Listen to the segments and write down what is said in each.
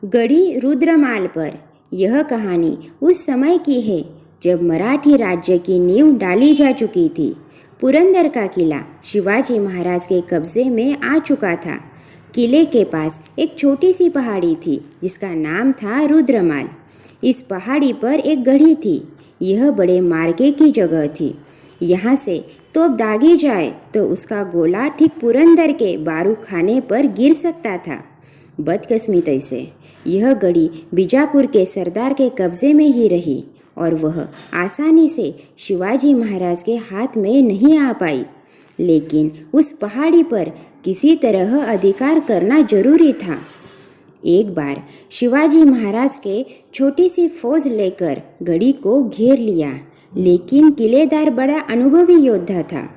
गढ़ी रुद्रमाल पर। यह कहानी उस समय की है जब मराठी राज्य की नींव डाली जा चुकी थी। पुरंदर का किला शिवाजी महाराज के कब्जे में आ चुका था। किले के पास एक छोटी सी पहाड़ी थी जिसका नाम था रुद्रमाल। इस पहाड़ी पर एक गढ़ी थी। यह बड़े मार्के की जगह थी। यहाँ से तोप दागी जाए तो उसका गोला ठीक पुरंदर के बारूद खाने पर गिर सकता था। बदकिस्मती से यह गढ़ी बीजापुर के सरदार के कब्जे में ही रही और वह आसानी से शिवाजी महाराज के हाथ में नहीं आ पाई। लेकिन उस पहाड़ी पर किसी तरह अधिकार करना जरूरी था। एक बार शिवाजी महाराज के छोटी सी फौज लेकर गढ़ी को घेर लिया, लेकिन किलेदार बड़ा अनुभवी योद्धा था।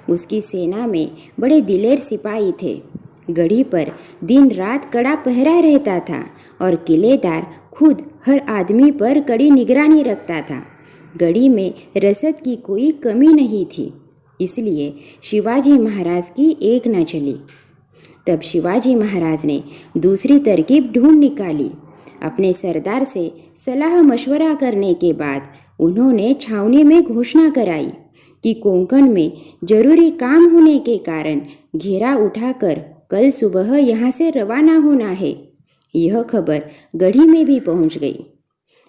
उसकी सेना में बड़े दिलेर सिपाही थे। गढ़ी पर दिन रात कड़ा पहरा रहता था और किलेदार खुद हर आदमी पर कड़ी निगरानी रखता था। गढ़ी में रसद की कोई कमी नहीं थी, इसलिए शिवाजी महाराज की एक न चली। तब शिवाजी महाराज ने दूसरी तरकीब ढूंढ निकाली। अपने सरदार से सलाह मशवरा करने के बाद उन्होंने छावनी में घोषणा कराई कि कोंकण में जरूरी काम होने के कारण घेरा उठाकर कल सुबह यहाँ से रवाना होना है। यह खबर गढ़ी में भी पहुँच गई।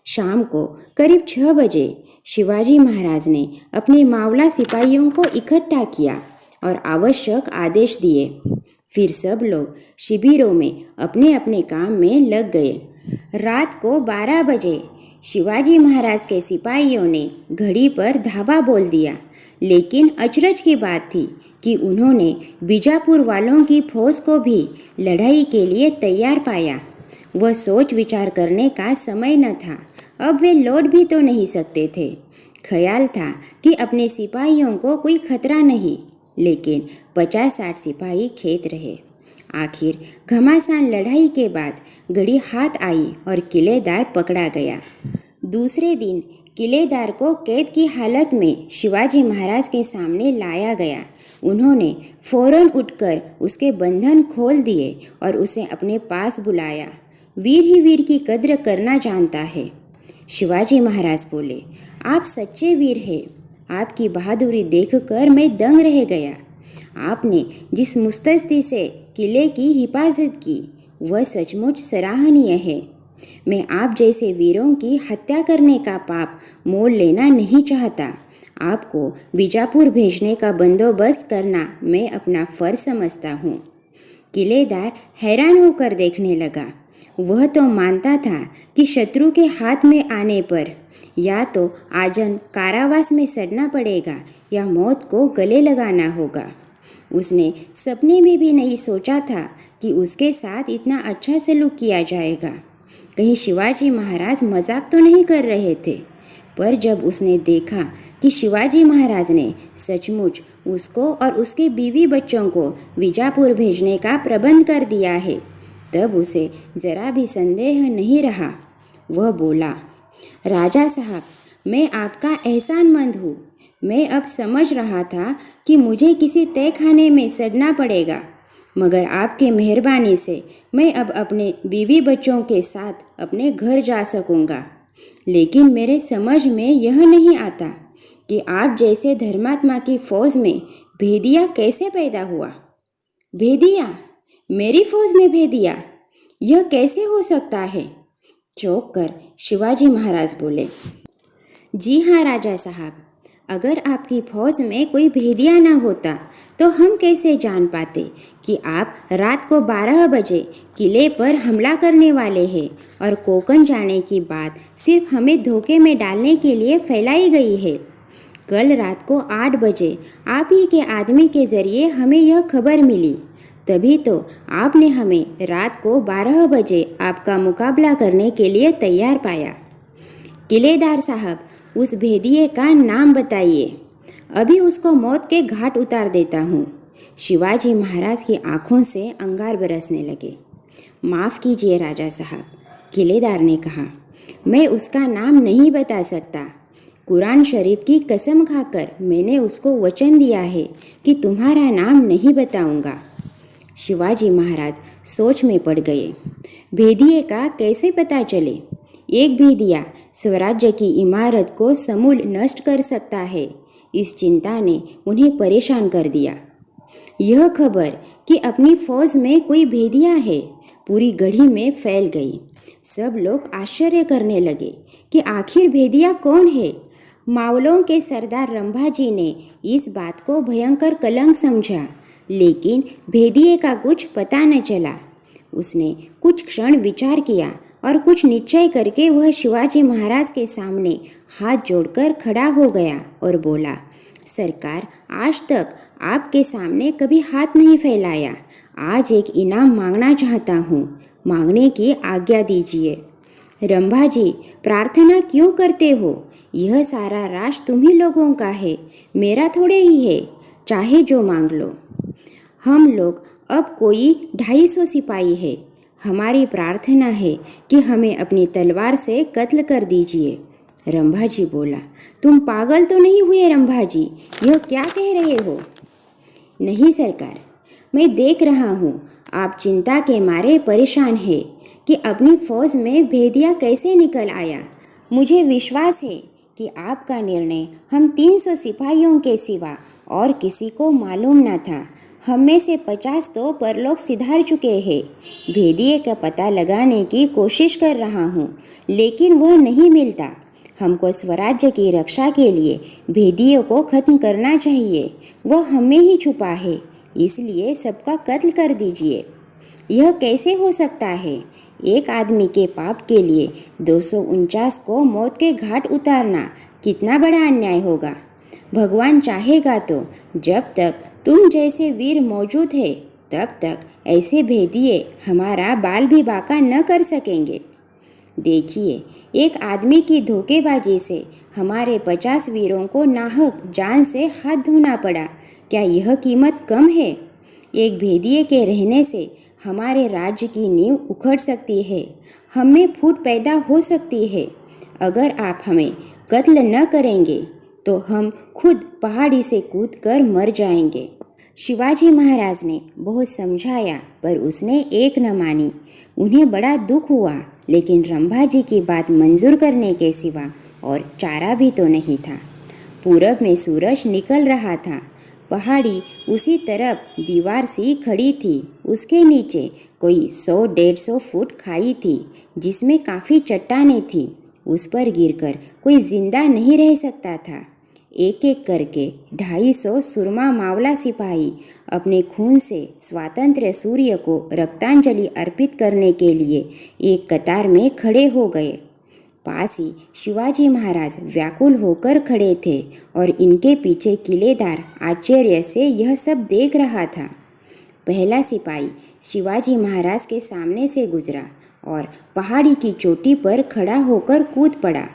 शाम को करीब 6 बजे शिवाजी महाराज ने अपने मावला सिपाहियों को इकट्ठा किया और आवश्यक आदेश दिए। फिर सब लोग शिविरों में अपने अपने काम में लग गए। रात को 12 बजे शिवाजी महाराज के सिपाहियों ने घड़ी पर धावा बोल दिया। लेकिन अचरज की बात थी कि उन्होंने बीजापुर वालों की फौज को भी लड़ाई के लिए तैयार पाया। वह सोच विचार करने का समय न था। अब वे लौट भी तो नहीं सकते थे। ख्याल था कि अपने सिपाहियों को कोई खतरा नहीं, लेकिन 50-60 सिपाही खेत रहे। आखिर घमासान लड़ाई के बाद गढ़ी हाथ आई और किलेदार पकड़ा गया। दूसरे दिन किलेदार को कैद की हालत में शिवाजी महाराज के सामने लाया गया। उन्होंने फौरन उठकर उसके बंधन खोल दिए और उसे अपने पास बुलाया। वीर ही वीर की कद्र करना जानता है। शिवाजी महाराज बोले, आप सच्चे वीर हैं। आपकी बहादुरी देखकर मैं दंग रह गया। आपने जिस मुस्तैदी से किले की हिफाजत की वह सचमुच सराहनीय है। मैं आप जैसे वीरों की हत्या करने का पाप मोल लेना नहीं चाहता। आपको बीजापुर भेजने का बंदोबस्त करना मैं अपना फर्ज समझता हूँ। किलेदार हैरान होकर देखने लगा। वह तो मानता था कि शत्रु के हाथ में आने पर या तो आजन कारावास में सड़ना पड़ेगा या मौत को गले लगाना होगा। उसने सपने में भी नहीं सोचा था कि उसके साथ इतना अच्छा सलूक किया जाएगा। कहीं शिवाजी महाराज मजाक तो नहीं कर रहे थे। पर जब उसने देखा कि शिवाजी महाराज ने सचमुच उसको और उसके बीवी बच्चों को बीजापुर भेजने का प्रबंध कर दिया है, तब उसे जरा भी संदेह नहीं रहा। वह बोला, राजा साहब, मैं आपका एहसानमंद हूँ। मैं अब समझ रहा था कि मुझे किसी तय खाने में सड़ना पड़ेगा, मगर आपके मेहरबानी से मैं अब अपने बीवी बच्चों के साथ अपने घर जा सकूँगा। लेकिन मेरे समझ में यह नहीं आता कि आप जैसे धर्मात्मा की फौज में भेदिया कैसे पैदा हुआ। भेदिया? मेरी फौज में भेदिया? यह कैसे हो सकता है? चौंक कर शिवाजी महाराज बोले, जी हाँ राजा साहब, अगर आपकी फौज में कोई भेदिया न होता तो हम कैसे जान पाते कि आप रात को 12 बजे किले पर हमला करने वाले हैं और कोंकण जाने की बात सिर्फ हमें धोखे में डालने के लिए फैलाई गई है। कल रात को 8 बजे आप ही के आदमी के ज़रिए हमें यह खबर मिली, तभी तो आपने हमें रात को 12 बजे आपका मुकाबला करने के लिए तैयार पाया। किलेदार साहब, उस भेदिए का नाम बताइए, अभी उसको मौत के घाट उतार देता हूँ। शिवाजी महाराज की आंखों से अंगार बरसने लगे। माफ़ कीजिए राजा साहब, किलेदार ने कहा, मैं उसका नाम नहीं बता सकता। कुरान शरीफ की कसम खाकर मैंने उसको वचन दिया है कि तुम्हारा नाम नहीं बताऊंगा। शिवाजी महाराज सोच में पड़ गए। भेदिए का कैसे पता चले? एक भेदिया स्वराज्य की इमारत को समूल नष्ट कर सकता है। इस चिंता ने उन्हें परेशान कर दिया। यह खबर कि अपनी फौज में कोई भेदिया है पूरी गढ़ी में फैल गई। सब लोग आश्चर्य करने लगे कि आखिर भेदिया कौन है। मावलों के सरदार रंभाजी ने इस बात को भयंकर कलंक समझा, लेकिन भेदिए का कुछ पता न चला। उसने कुछ क्षण विचार किया और कुछ निश्चय करके वह शिवाजी महाराज के सामने हाथ जोड़कर खड़ा हो गया और बोला, सरकार, आज तक आपके सामने कभी हाथ नहीं फैलाया। आज एक इनाम मांगना चाहता हूँ। मांगने की आज्ञा दीजिए। रंभाजी, प्रार्थना क्यों करते हो? यह सारा राज तुम्ही लोगों का है, मेरा थोड़े ही है। चाहे जो मांग लो। हम लोग अब कोई 250 सिपाही है। हमारी प्रार्थना है कि हमें अपनी तलवार से कत्ल कर दीजिए। रंभाजी बोला, तुम पागल तो नहीं हुए रंभाजी? यह क्या कह रहे हो? नहीं सरकार, मैं देख रहा हूँ आप चिंता के मारे परेशान हैं कि अपनी फौज में भेदिया कैसे निकल आया। मुझे विश्वास है कि आपका निर्णय हम 300 सिपाहियों के सिवा और किसी को मालूम न था। हम में से 50 तो परलोक सिधार चुके हैं। भेदिए का पता लगाने की कोशिश कर रहा हूँ, लेकिन वह नहीं मिलता। हमको स्वराज्य की रक्षा के लिए भेदिए को खत्म करना चाहिए। वह हमें ही छुपा है, इसलिए सबका कत्ल कर दीजिए। यह कैसे हो सकता है? एक आदमी के पाप के लिए 249 को मौत के घाट उतारना कितना बड़ा अन्याय होगा। भगवान चाहेगा तो जब तक तुम जैसे वीर मौजूद है तब तक ऐसे भेदिए हमारा बाल भी बाका न कर सकेंगे। देखिए, एक आदमी की धोखेबाजी से हमारे 50 वीरों को नाहक जान से हाथ धोना पड़ा। क्या यह कीमत कम है? एक भेदिए के रहने से हमारे राज्य की नींव उखड़ सकती है, हम में फूट पैदा हो सकती है। अगर आप हमें कत्ल न करेंगे तो हम खुद पहाड़ी से कूदकर मर जाएंगे। शिवाजी महाराज ने बहुत समझाया, पर उसने एक न मानी। उन्हें बड़ा दुख हुआ, लेकिन रंभाजी की बात मंजूर करने के सिवा और चारा भी तो नहीं था। पूरब में सूरज निकल रहा था। पहाड़ी उसी तरफ दीवार सी खड़ी थी। उसके नीचे कोई 100-150 फुट खाई थी, जिसमें काफ़ी चट्टानें थीं। उस पर गिरकर कोई जिंदा नहीं रह सकता था। एक एक करके 250 सुरमा मावला सिपाही अपने खून से स्वातंत्र्य सूर्य को रक्तांजलि अर्पित करने के लिए एक कतार में खड़े हो गए। पास ही शिवाजी महाराज व्याकुल होकर खड़े थे और इनके पीछे किलेदार आश्चर्य से यह सब देख रहा था। पहला सिपाही शिवाजी महाराज के सामने से गुजरा और पहाड़ी की चोटी पर खड़ा होकर कूद पड़ा।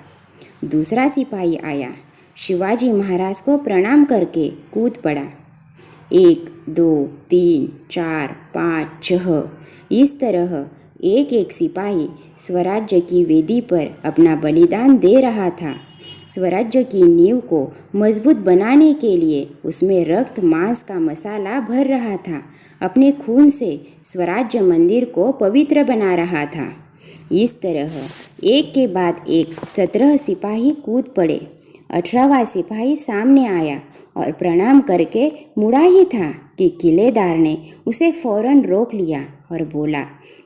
दूसरा सिपाही आया, शिवाजी महाराज को प्रणाम करके कूद पड़ा। 1, 2, 3, 4, 5, 6 इस तरह एक एक सिपाही स्वराज्य की वेदी पर अपना बलिदान दे रहा था। स्वराज्य की नींव को मजबूत बनाने के लिए उसमें रक्त मांस का मसाला भर रहा था। अपने खून से स्वराज्य मंदिर को पवित्र बना रहा था। इस तरह एक के बाद एक 17 सिपाही कूद पड़े। 18वां सिपाही सामने आया और प्रणाम करके मुड़ा ही था कि किलेदार ने उसे फौरन रोक लिया और बोला,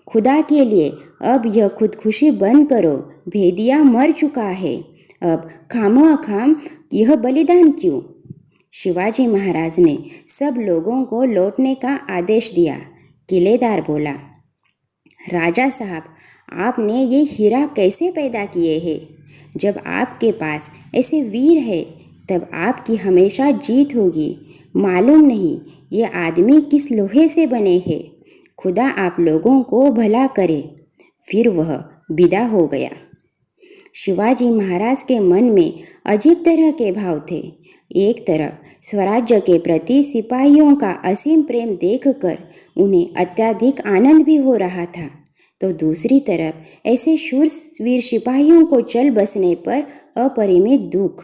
खुदा के लिए अब यह खुदकुशी बंद करो। भेदिया मर चुका है, अब खामोखाम यह बलिदान क्यों? शिवाजी महाराज ने सब लोगों को लौटने का आदेश दिया। किलेदार बोला, राजा साहब, आपने ये हीरा कैसे पैदा किए हैं? जब आपके पास ऐसे वीर है तब आपकी हमेशा जीत होगी। मालूम नहीं ये आदमी किस लोहे से बने हैं। खुदा आप लोगों को भला करे। फिर वह विदा हो गया। शिवाजी महाराज के मन में अजीब तरह के भाव थे। एक तरफ स्वराज्य के प्रति सिपाहियों का असीम प्रेम देखकर उन्हें अत्यधिक आनंद भी हो रहा था, तो दूसरी तरफ ऐसे शूरवीर सिपाहियों को चल बसने पर अपरिमित दुख।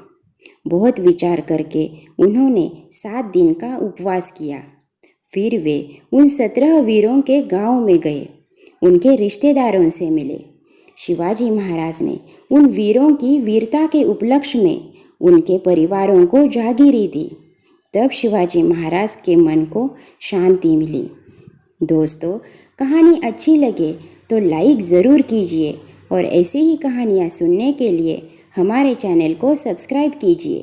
बहुत विचार करके उन्होंने 7 दिन का उपवास किया। फिर वे उन 17 वीरों के गांव में गए, उनके रिश्तेदारों से मिले। शिवाजी महाराज ने उन वीरों की वीरता के उपलक्ष्य में उनके परिवारों को जागीरी दी। तब शिवाजी महाराज के मन को शांति मिली। दोस्तों, कहानी अच्छी लगे तो लाइक ज़रूर कीजिए और ऐसी ही कहानियाँ सुनने के लिए हमारे चैनल को सब्सक्राइब कीजिए।